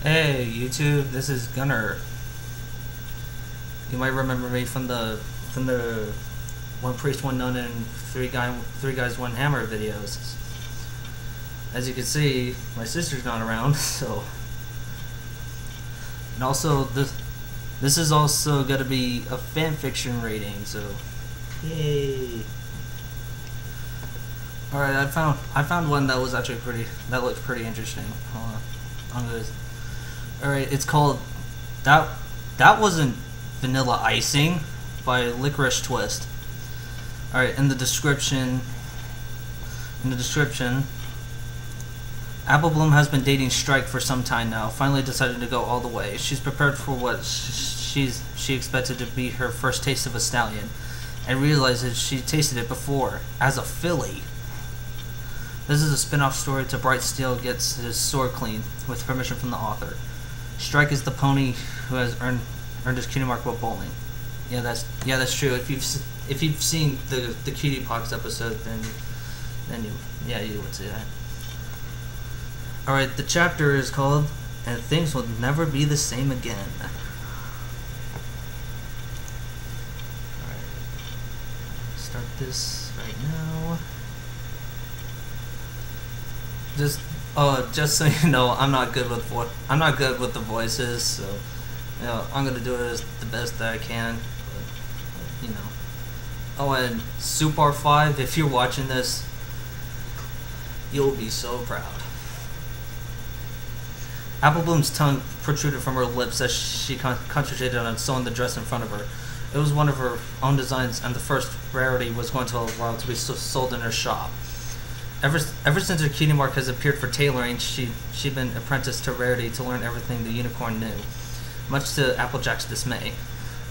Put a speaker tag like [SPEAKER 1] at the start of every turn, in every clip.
[SPEAKER 1] Hey YouTube, this is Gunner. You might remember me from the One Priest, One Nun, and Three Guys, One Hammer videos. As you can see, my sister's not around, so. And also this is also gonna be a fan fiction rating, so yay. Alright, I found one that was actually looked pretty interesting. Hold on. Alright, it's called That Wasn't Vanilla Icing by Licorice Twist. Alright, in the description, Apple Bloom has been dating Strike for some time now, finally decided to go all the way. She's prepared for what she expected to be her first taste of a stallion, and realizes she tasted it before, as a filly. This is a spin-off story to Bright Steel Gets His Sword Clean, with permission from the author. Strike is the pony who has earned his cutie mark while bowling. Yeah, that's true. If you've seen the Cutie Pox episode, then you would see that. All right, the chapter is called "And Things Will Never Be the Same Again." All right, start this right now. Just so you know, I'm not good with the voices, so I'm gonna do it as the best that I can. But Oh, and Super 5, if you're watching this, you'll be so proud. Apple Bloom's tongue protruded from her lips as she concentrated on sewing the dress in front of her. It was one of her own designs, and the first rarity was going to allow it to be sold in her shop. Ever since her cutie mark has appeared for tailoring, she'd been apprenticed to Rarity to learn everything the unicorn knew, much to Applejack's dismay.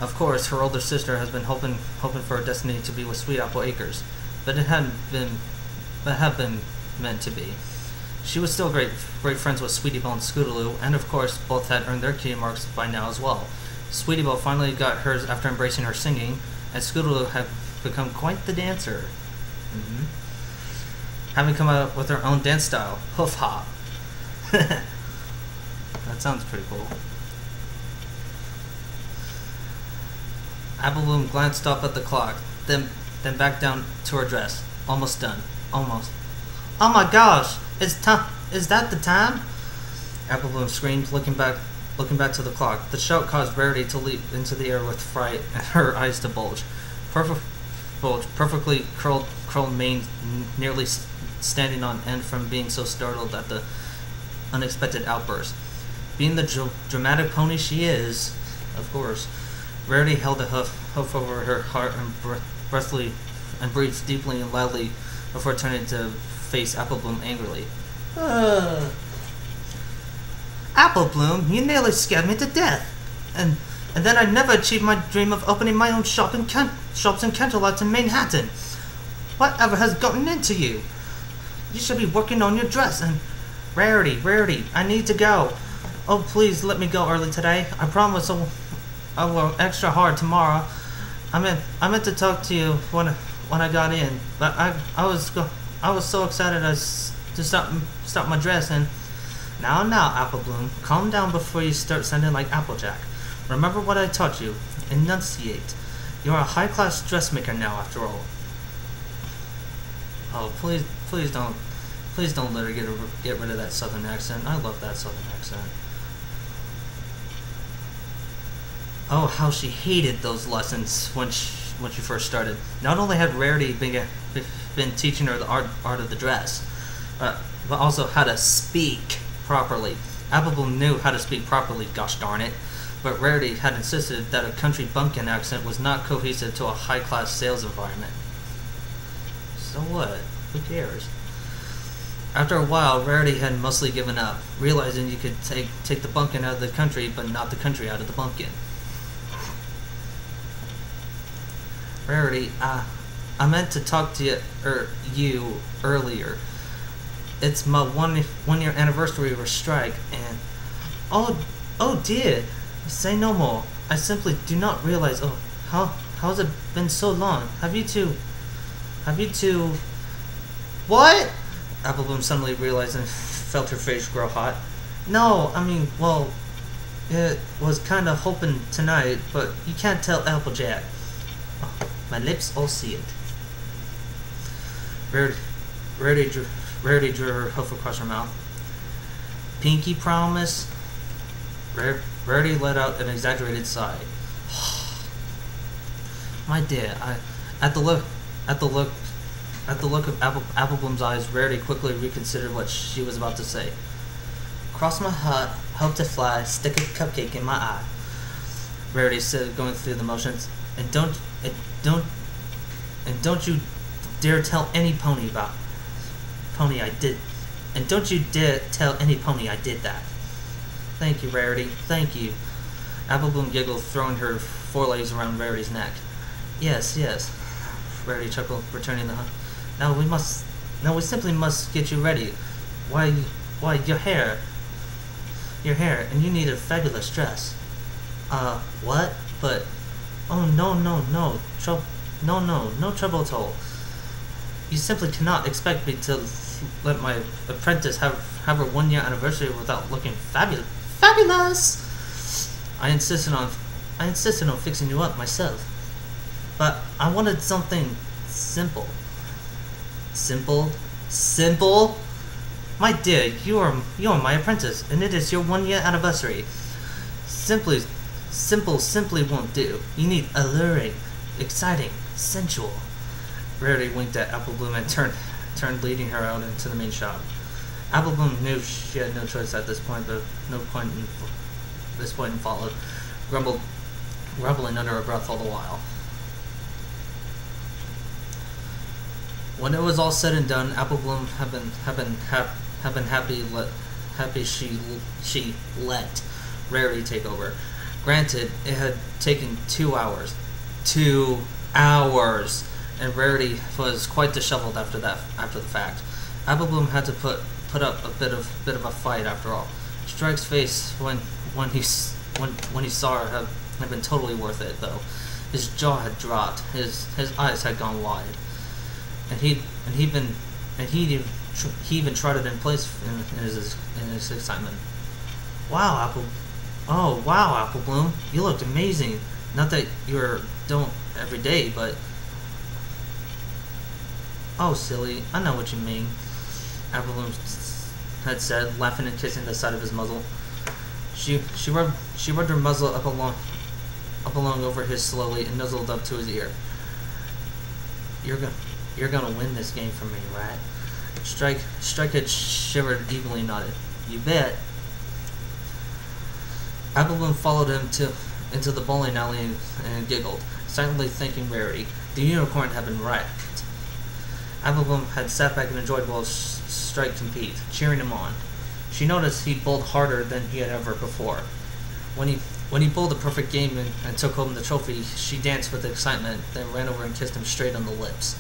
[SPEAKER 1] Of course, her older sister has been hoping for her destiny to be with Sweet Apple Acres, but it had been meant to be. She was still great friends with Sweetie Belle and Scootaloo, and of course, both had earned their cutie marks by now as well. Sweetie Belle finally got hers after embracing her singing, and Scootaloo had become quite the dancer. Having come out with her own dance style, hoof hop. That sounds pretty cool. Apple Bloom glanced up at the clock, then back down to her dress. Almost done. Almost. Oh my gosh! Is that the time? Apple Bloom screamed, looking back to the clock. The shout caused Rarity to leap into the air with fright and her eyes to bulge. Perfectly curled mane nearly standing on end from being so startled at the unexpected outburst. Being the dramatic pony she is, of course, Rarity held a hoof over her heart and breathed deeply and loudly before turning to face Apple Bloom angrily. Apple Bloom, you nearly scared me to death. And then I never achieved my dream of opening my own shops and Canterlots in Manhattan. Whatever has gotten into you? You should be working on your dress. And Rarity, I need to go. Oh, please let me go early today. I promise I will work extra hard tomorrow. I meant to talk to you when I got in, but I was so excited to start my dress. And now, Apple Bloom, calm down before you start sounding like Applejack. Remember what I taught you. Enunciate. You're a high-class dressmaker now, after all. Oh, please don't let her get rid of that southern accent. I love that southern accent. Oh, how she hated those lessons when she first started. Not only had Rarity been teaching her the art of the dress, but also how to speak properly. Apple Bloom knew how to speak properly, gosh darn it, but Rarity had insisted that a country bumpkin accent was not cohesive to a high-class sales environment. So what? Who cares? After a while, Rarity had mostly given up, realizing you could take the bumpkin out of the country, but not the country out of the bumpkin. Rarity, I meant to talk to you earlier. It's my one year anniversary of Strike, and oh dear, say no more. I simply do not realize. Oh, how's it been so long? Have you two? What? Apple Bloom suddenly realized and felt her face grow hot. No, I mean, well, it was kind of hoping tonight, but you can't tell Applejack. Oh, my lips all sealed. Rarity drew her hoof across her mouth. Pinky promise? Rarity let out an exaggerated sigh. My dear, at the look of Applebloom's eyes, Rarity quickly reconsidered what she was about to say. Cross my heart, hope to fly, stick a cupcake in my eye. Rarity said, going through the motions. And don't you dare tell any pony I did. And don't you dare tell any pony I did that. Thank you, Rarity. Thank you. Applebloom giggled, throwing her forelegs around Rarity's neck. Yes, yes. Rarity chuckled, returning the hug. Now we simply must get you ready. Why, your hair, and you need a fabulous dress. What? But, oh, no trouble at all. You simply cannot expect me to let my apprentice have her 1 year anniversary without looking fabulous. I insisted on fixing you up myself. But I wanted something simple. Simple? My dear, you are my apprentice, and it is your 1 year anniversary. Simply won't do. You need alluring, exciting, sensual. Rarity winked at Applebloom and turned leading her out into the main shop. Applebloom knew she had no choice at this point, but this point followed, grumbling under her breath all the while. When it was all said and done, Applebloom had been happy she let Rarity take over. Granted, it had taken 2 hours. 2 hours! And Rarity was quite disheveled after the fact. Applebloom had to put up a bit of a fight after all. Strike's face when he saw her had been totally worth it, though. His jaw had dropped, his eyes had gone wide, and he even trotted in place in his excitement. Wow, Applebloom, you looked amazing. Not that don't every day, but oh, silly, I know what you mean. Applebloom had said, laughing and kissing the side of his muzzle. She rubbed her muzzle up along over his slowly and nuzzled up to his ear. You're gonna win this game for me, right? Strike had shivered, evenly nodded. You bet. Applebloom followed him into the bowling alley and giggled, silently thanking Rarity. The unicorn had been right. Applebloom had sat back and enjoyed while Strike compete, cheering him on. She noticed he bowled harder than he had ever before. When he bowled a perfect game and took home the trophy, she danced with excitement, then ran over and kissed him straight on the lips.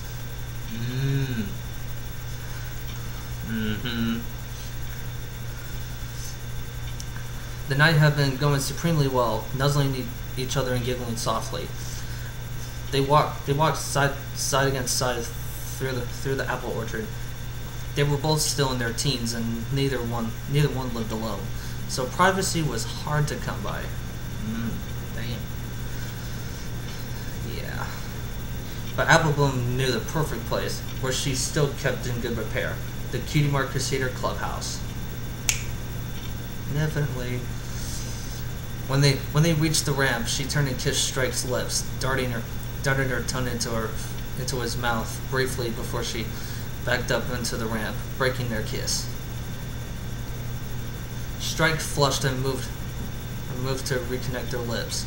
[SPEAKER 1] The night had been going supremely well, nuzzling each other and giggling softly. They walked side against side through the apple orchard. They were both still in their teens, and neither one lived alone, so privacy was hard to come by. Damn. Yeah. But Applebloom knew the perfect place, where she still kept in good repair: the Cutie Mark Crusader Clubhouse. Definitely. When they reached the ramp, she turned and kissed Strike's lips, darting her tongue into his mouth briefly before she backed up into the ramp, breaking their kiss. Strike flushed and moved to reconnect their lips.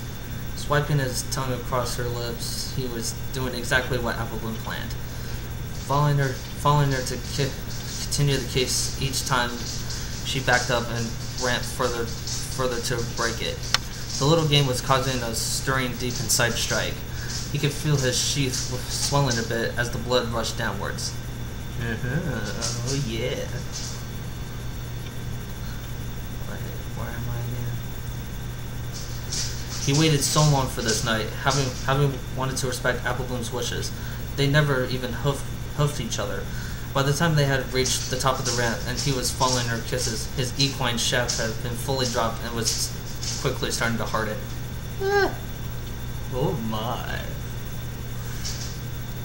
[SPEAKER 1] Swiping his tongue across her lips, he was doing exactly what Applebloom planned, following her to continue the kiss each time she backed up and ramped further to break it. The little game was causing a stirring deep inside Strike. He could feel his sheath swelling a bit as the blood rushed downwards. Oh yeah. Where am I again? He waited so long for this night, having wanted to respect Applebloom's wishes. They never even hoofed each other. By the time they had reached the top of the ramp and he was following her kisses, his equine shaft had been fully dropped and was quickly starting to harden. Oh my.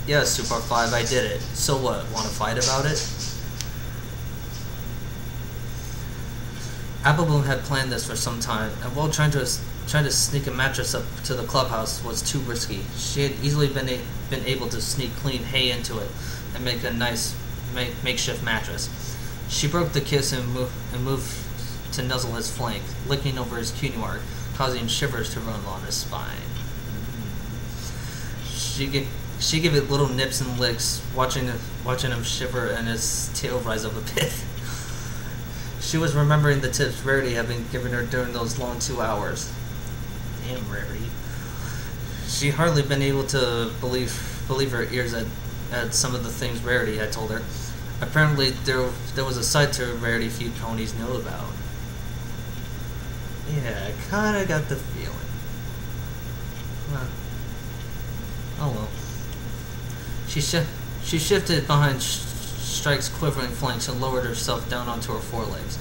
[SPEAKER 1] Yeah, Super 5, I did it. So what, want to fight about it? Applebloom had planned this for some time, and while trying to sneak a mattress up to the clubhouse was too risky. She had easily been able to sneak clean hay into it and make a nice makeshift mattress. She broke the kiss and moved to nuzzle his flank, licking over his cutie mark, causing shivers to run along his spine. She gave it little nips and licks, watching him shiver and his tail rise up a bit. She was remembering the tips Rarity had been giving her during those long 2 hours. Damn, Rarity. She hardly been able to believe her ears at some of the things Rarity had told her. Apparently, there was a side to Rarity few ponies know about. Yeah, I kinda got the feeling. Well, oh well. She shifted behind Strike's quivering flanks and lowered herself down onto her forelegs.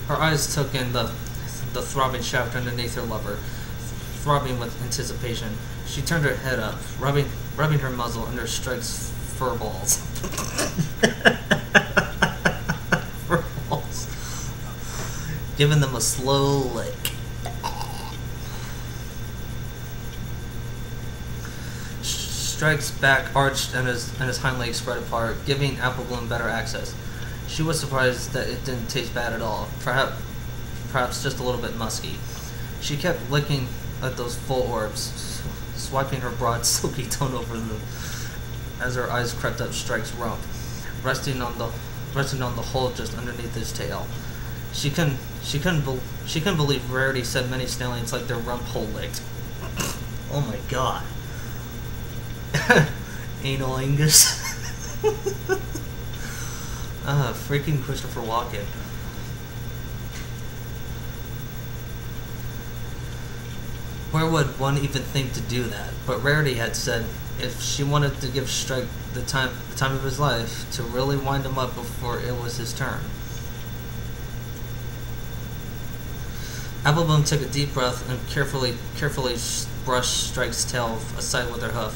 [SPEAKER 1] Her eyes took in the throbbing shaft underneath her lover, throbbing with anticipation. She turned her head up, rubbing her muzzle under Strike's fur balls. Fur balls. Giving them a slow lick. Strike's back arched and his hind legs spread apart, giving Applebloom better access. She was surprised that it didn't taste bad at all, perhaps just a little bit musky. She kept licking at those full orbs, swiping her broad silky tongue over them as her eyes crept up Strike's rump, resting on the hole just underneath his tail. She couldn't believe Rarity said many stallions like their rump hole licked. Oh my god. Anal Angus. Freaking Christopher Walken. Where would one even think to do that? But Rarity had said if she wanted to give Strike the time of his life, to really wind him up before it was his turn. Applebloom took a deep breath and carefully brushed Strike's tail aside with her hoof.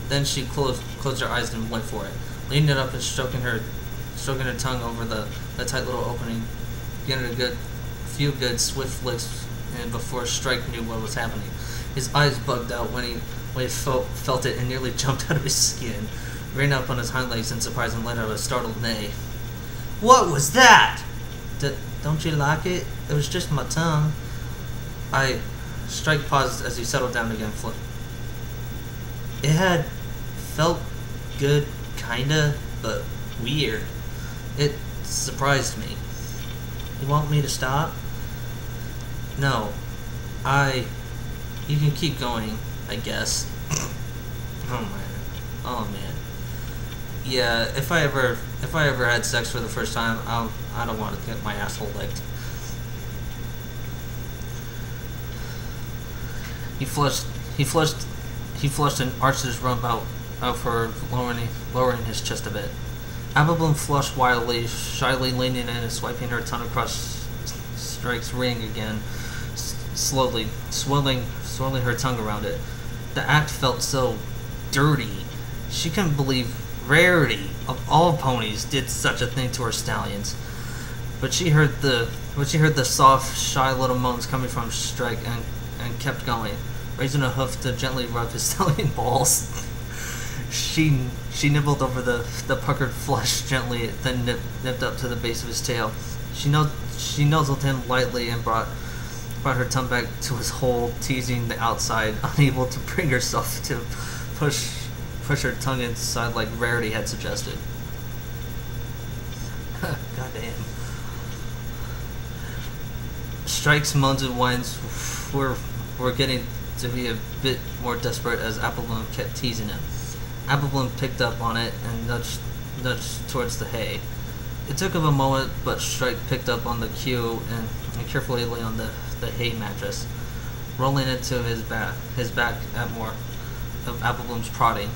[SPEAKER 1] Then she closed her eyes and went for it, leaning it up and stroking her tongue over the tight little opening, getting a few good swift licks and before Strike knew what was happening. His eyes bugged out when he felt it and nearly jumped out of his skin, ran up on his hind legs in surprise and let out a startled neigh. What was that? Don't you like it? It was just my tongue. Strike paused as he settled down again. It had felt good, kinda, but weird. It surprised me. You want me to stop? No. You can keep going, I guess. Oh man. Yeah, if I ever had sex for the first time, I don't want to get my asshole licked. He flushed and arched his rump out for lowering his chest a bit. Applebloom flushed wildly, shyly leaning in and swiping her tongue across Strike's ring again, slowly, swirling her tongue around it. The act felt so dirty. She couldn't believe Rarity, of all ponies, did such a thing to her stallions. But she heard the soft, shy little moans coming from Strike and kept going, raising a hoof to gently rub his stallion balls. She nibbled over the puckered flesh gently, then nipped up to the base of his tail. She nuzzled him lightly and brought her tongue back to his hole, teasing the outside, unable to bring herself to push her tongue inside like Rarity had suggested. Goddamn. Strike's moans and whines were getting to be a bit more desperate as Applebloom kept teasing him. Applebloom picked up on it and nudged towards the hay. It took him a moment, but Strike picked up on the cue and carefully lay on the hay mattress, rolling it to his back at more of Applebloom's prodding.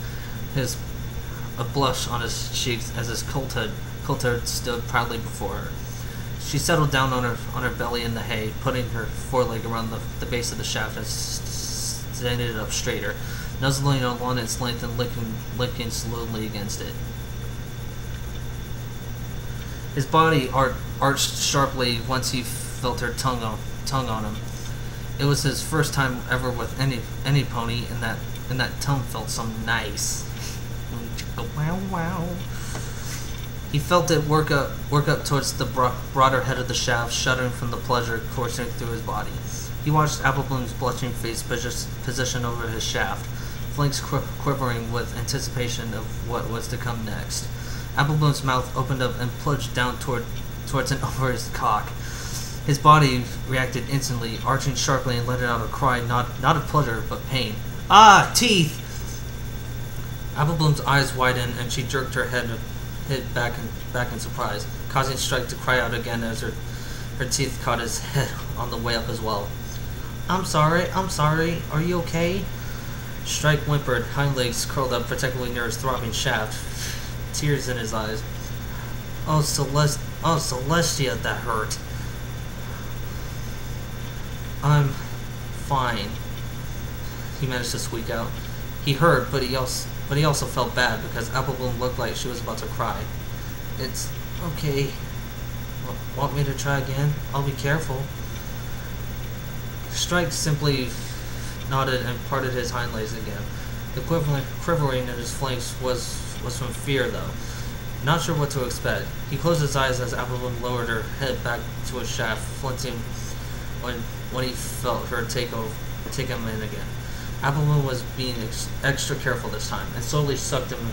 [SPEAKER 1] His a blush on his cheeks as his coltard stood proudly before her. She settled down on her belly in the hay, putting her foreleg around the base of the shaft and standing it up straighter, nuzzling along its length and licking slowly against it. His body arched sharply once he felt her tongue on him. It was his first time ever with any pony, and that tongue felt so nice. Wow, wow. He felt it work up towards the broader head of the shaft, shuddering from the pleasure coursing through his body. He watched Applebloom's blushing face position over his shaft, flanks quivering with anticipation of what was to come next. Applebloom's mouth opened up and plunged down towards and over his cock. His body reacted instantly, arching sharply and letting out a cry not of pleasure, but pain. Ah! Teeth! Applebloom's eyes widened, and she jerked her head back in surprise, causing Strike to cry out again as her teeth caught his head on the way up as well. I'm sorry, are you okay? Strike whimpered, hind legs curled up protectively near his throbbing shaft, tears in his eyes. Oh, Celestia, that hurt. I'm fine, he managed to squeak out. He heard, but he also felt bad because Applebloom looked like she was about to cry. It's okay. Want me to try again? I'll be careful. Strike simply nodded and parted his hind legs again. The quivering in his flanks was from fear, though. Not sure what to expect. He closed his eyes as Applebloom lowered her head back to his shaft, flinching when he felt her take him in again. Applebloom was being extra careful this time, and slowly sucked him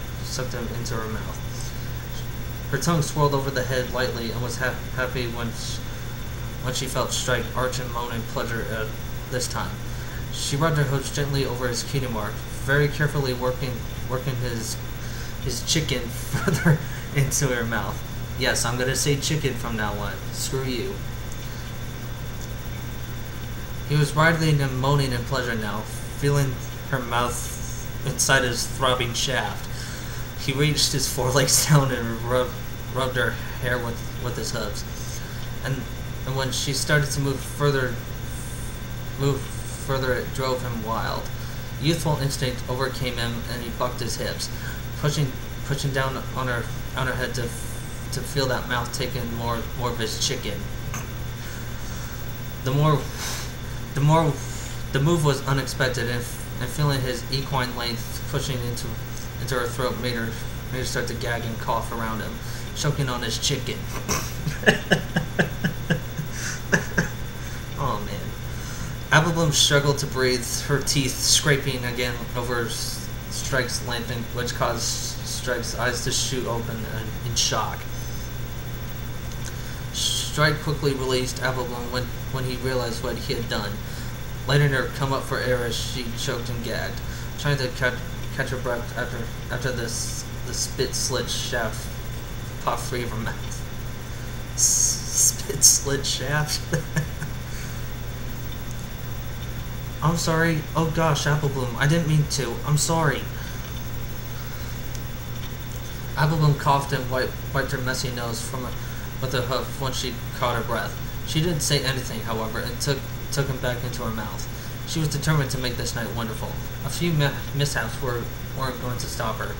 [SPEAKER 1] into her mouth. Her tongue swirled over the head lightly, and was happy when she felt Strike arch and moan in pleasure this time. She rubbed her hooves gently over his cutie mark, very carefully working his chicken further into her mouth. Yes, I'm gonna say chicken from now on. Screw you. He was writhing and moaning in pleasure now, feeling her mouth inside his throbbing shaft. He reached his forelegs down and rubbed her hair with his hooves. And when she started to move further, it drove him wild. Youthful instinct overcame him, and he bucked his hips, pushing down on her head to feel that mouth taking more of his chicken. The move was unexpected, and feeling his equine length pushing into her throat made her start to gag and cough around him, choking on his chicken. Oh man. Applebloom struggled to breathe, her teeth scraping again over Strike's length, which caused Strike's eyes to shoot open in shock. Strike quickly released Applebloom when he realized what he had done, letting her come up for air as she choked and gagged, trying to catch her breath after the spit-slit shaft popped free of her mouth. Spit-slit shaft? I'm sorry. Oh gosh, Applebloom, I didn't mean to. I'm sorry. Applebloom coughed and wiped her messy nose with a hoof when she caught her breath. She didn't say anything, however, and took him back into her mouth. She was determined to make this night wonderful. A few mishaps weren't going to stop her.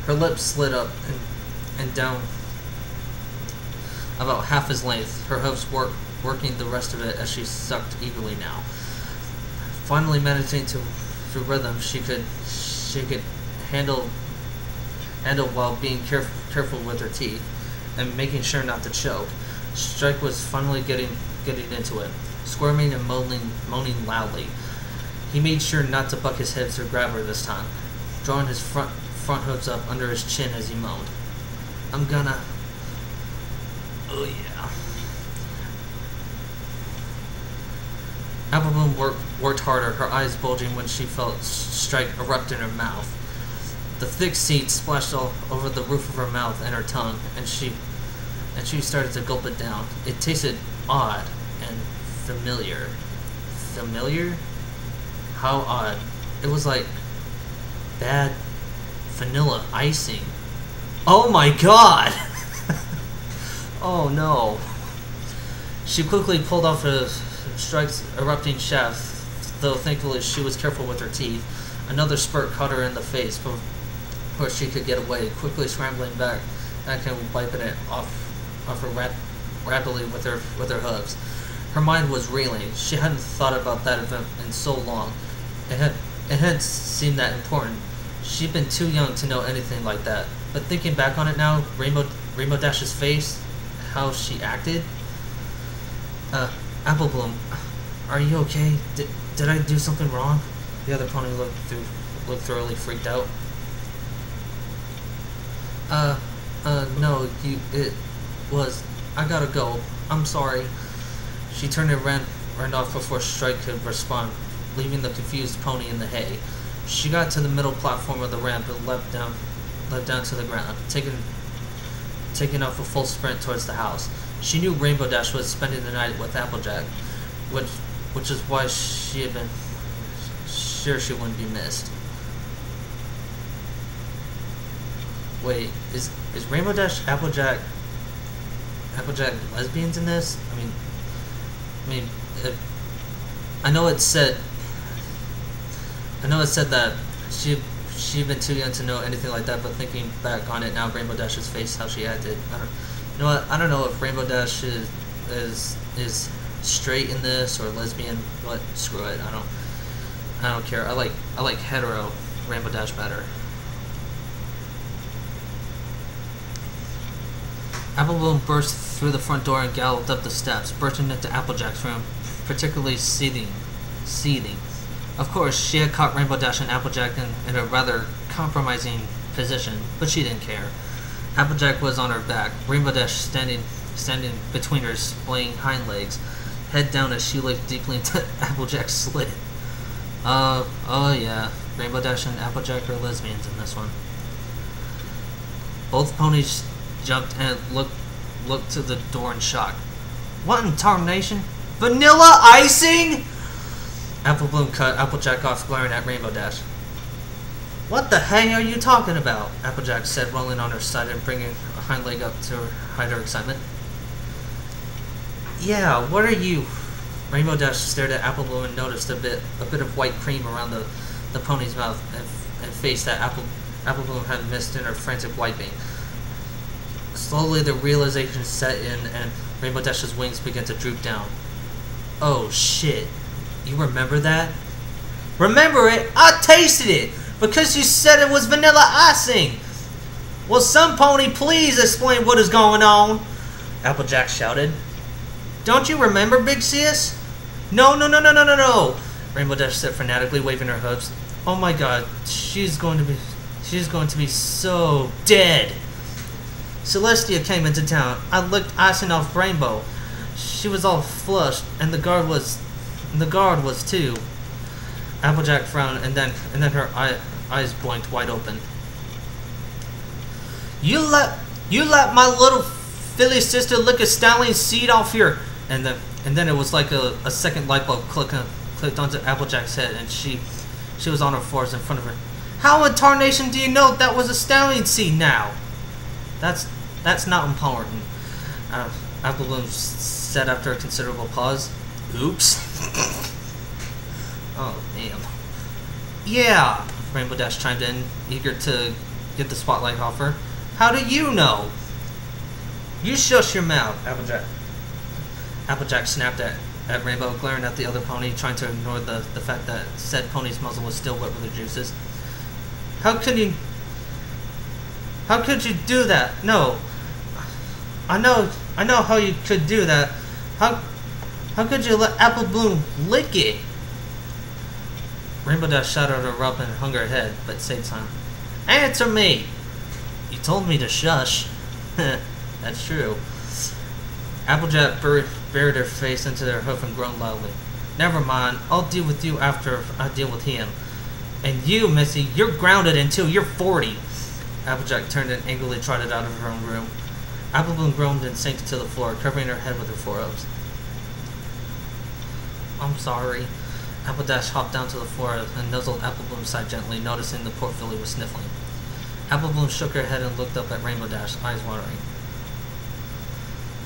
[SPEAKER 1] Her lips slid up and down about half his length, her hooves working the rest of it as she sucked eagerly now. Finally managing to rhythm she could handle while being careful with her teeth and making sure not to choke. Strike was finally getting into it, squirming and moaning loudly. He made sure not to buck his hips or grab her this time, drawing his front hooves up under his chin as he moaned. I'm gonna... Oh yeah. Applebloom worked harder, her eyes bulging when she felt Strike erupt in her mouth. The thick seed splashed all over the roof of her mouth and her tongue, and she started to gulp it down. It tasted odd and familiar. Familiar? How odd. It was like bad vanilla icing. Oh my god! Oh no. She quickly pulled off Strike's erupting shaft, though thankfully she was careful with her teeth. Another spurt caught her in the face before she could get away, quickly scrambling back and wiping it off her rapidly with her hooves. Her mind was reeling. She hadn't thought about that event in so long. It hadn't seemed that important. She'd been too young to know anything like that. But thinking back on it now, Rainbow Dash's face, how she acted. Apple Bloom, are you okay? Did I do something wrong? The other pony looked thoroughly freaked out. No, it was, I gotta go. I'm sorry. She turned and ran off before Strike could respond, leaving the confused pony in the hay. She got to the middle platform of the ramp and leapt down to the ground, taking off a full sprint towards the house. She knew Rainbow Dash was spending the night with Applejack, which is why she had been sure she wouldn't be missed. Wait, is Rainbow Dash Applejack lesbians in this? I mean, I know it said that she'd been too young to know anything like that, but thinking back on it now, Rainbow Dash's face, how she acted, you know what? I don't know if Rainbow Dash is straight in this or lesbian. But screw it. I don't care. I like hetero Rainbow Dash better. Apple Bloom burst through the front door and galloped up the steps, bursting into Applejack's room, particularly seething. Of course, she had caught Rainbow Dash and Applejack in a rather compromising position, but she didn't care. Applejack was on her back, Rainbow Dash standing between her splaying hind legs, head down as she looked deeply into Applejack's slit. Oh yeah, Rainbow Dash and Applejack are lesbians in this one. Both ponies jumped and looked to the door in shock. What in tarnation? Vanilla icing? Apple Bloom cut Applejack off, glaring at Rainbow Dash. What the hell are you talking about? Applejack said, rolling on her side and bringing a hind leg up to hide her excitement. Yeah, what are you? Rainbow Dash stared at Apple Bloom and noticed a bit of white cream around the pony's mouth and face that Apple Bloom had missed in her frantic wiping. Slowly, the realization set in, and Rainbow Dash's wings began to droop down. Oh shit! You remember that? Remember it? I tasted it! Because you said it was vanilla icing! Will some pony please explain what is going on? Applejack shouted. Don't you remember, Big Sis? No! Rainbow Dash said frenetically, waving her hooves. Oh my god, she's going to be so dead! Celestia came into town. I licked icing off Rainbow. She was all flushed, and the guard was too. Applejack frowned, and then her eyes blinked wide open. You let my little filly sister lick a stallion seed off here, and then it was like a second light bulb clicked onto Applejack's head, and she was on her fours in front of her. How in tarnation do you know that was a stallion seed now? That's not important. Apple Bloom said after a considerable pause. Oops. Oh, damn. Yeah, Rainbow Dash chimed in, eager to get the spotlight off her. How do you know? You shush your mouth, Applejack snapped at Rainbow, glaring at the other pony, trying to ignore the fact that said pony's muzzle was still wet with her juices. How could you do that? No. I know how you could do that. How could you let Apple Bloom lick it? Rainbow Dash shot at her up and hung her head, but stayed silent. Answer me! You told me to shush. That's true. Applejack buried her face into their hoof and groaned loudly. Never mind, I'll deal with you after I deal with him. And you, Missy, you're grounded until you're 40. Applejack turned and angrily trotted out of her own room. Apple Bloom groaned and sank to the floor, covering her head with her forearms. I'm sorry. Apple Dash hopped down to the floor and nuzzled Apple Bloom's side gently, noticing the poor filly was sniffling. Apple Bloom shook her head and looked up at Rainbow Dash, eyes watering.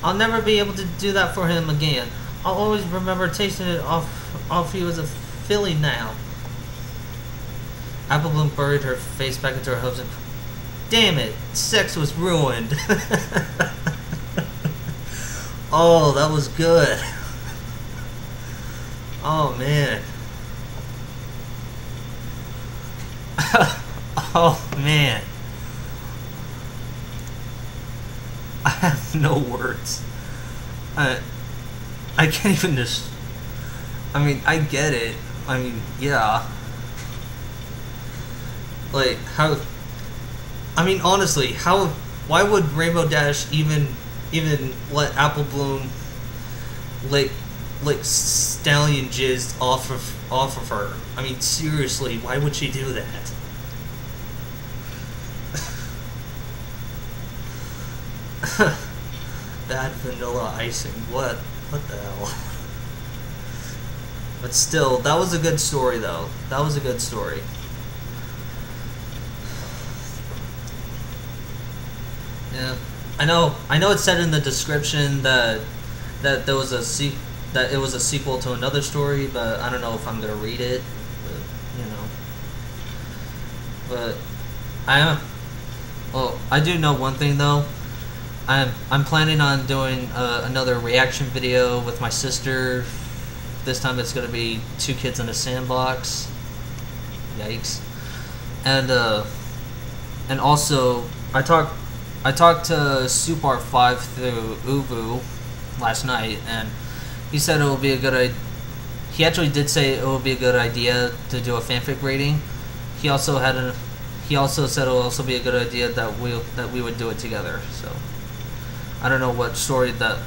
[SPEAKER 1] I'll never be able to do that for him again. I'll always remember tasting it off you as a filly now. Apple Bloom buried her face back into her hopes and... Damn it! Sex was ruined! Oh, that was good. Oh, man. Oh, man. I have no words. I can't even just... I mean, I get it. I mean, yeah. Like, how... I mean, honestly, how... Why would Rainbow Dash even let Apple Bloom like stallion jizz off of her? I mean, seriously, why would she do that? Bad vanilla icing. What the hell? But still, that was a good story, though. That was a good story. Yeah, I know it said in the description that there was that it was a sequel to another story, but I don't know if I'm gonna read it. But, you know. But I do know one thing though. I'm planning on doing another reaction video with my sister. This time it's gonna be 2 kids in a sandbox. Yikes! And also I talked to Supar5 through Uvu last night, and he said it will be a good idea. He actually did say it will be a good idea to do a fanfic rating. He also said it will also be a good idea that we would do it together. So I don't know what story that.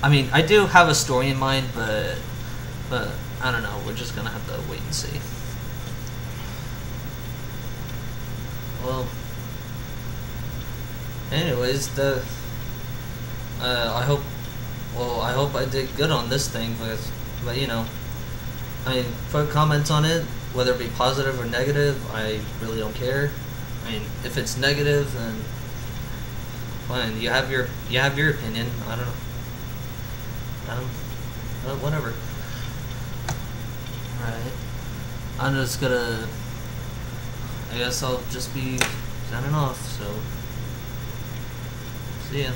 [SPEAKER 1] I mean, I do have a story in mind, but I don't know. We're just gonna have to wait and see. Well. Anyways, I hope I did good on this thing, but you know, I mean, put comments on it, whether it be positive or negative. I really don't care. I mean, if it's negative, then fine. You have your opinion. I don't know. Whatever. Alright. I'm just gonna. I guess I'll just be signing off. So. See ya.